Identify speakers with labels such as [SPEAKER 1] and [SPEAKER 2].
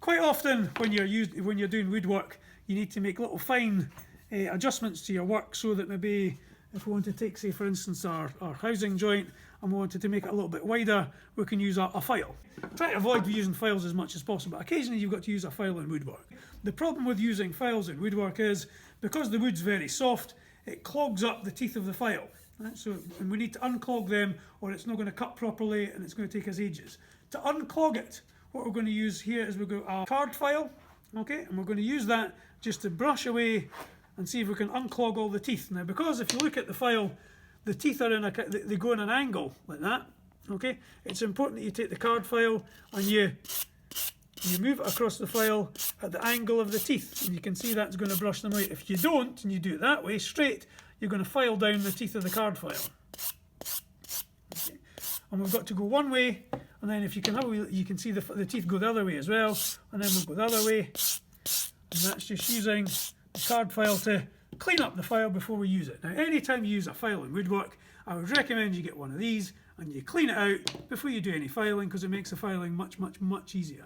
[SPEAKER 1] Quite often when you're doing woodwork, you need to make little fine adjustments to your work, so that maybe if we want to take, say for instance, our housing joint and we wanted to make it a little bit wider, we can use a file. Try to avoid using files as much as possible. Occasionally you've got to use a file in woodwork. The problem with using files in woodwork is, because the wood's very soft, it clogs up the teeth of the file. Right? And we need to unclog them, or it's not going to cut properly and it's going to take us ages. To unclog it, what we're going to use here is we've got a card file, okay, and we're going to use that just to brush away and see if we can unclog all the teeth. Now, because if you look at the file, the teeth are they go in an angle like that, okay. It's important that you take the card file and you move it across the file at the angle of the teeth, and you can see that's going to brush them out. If you don't, and you do it that way straight, you're going to file down the teeth of the card file. Okay. And we've got to go one way, and then if you can you can see the teeth go the other way as well, and then we'll go the other way, and that's just using the card file to clean up the file before we use it. Now, anytime you use a file in woodwork, I would recommend you get one of these and you clean it out before you do any filing, because it makes the filing much easier.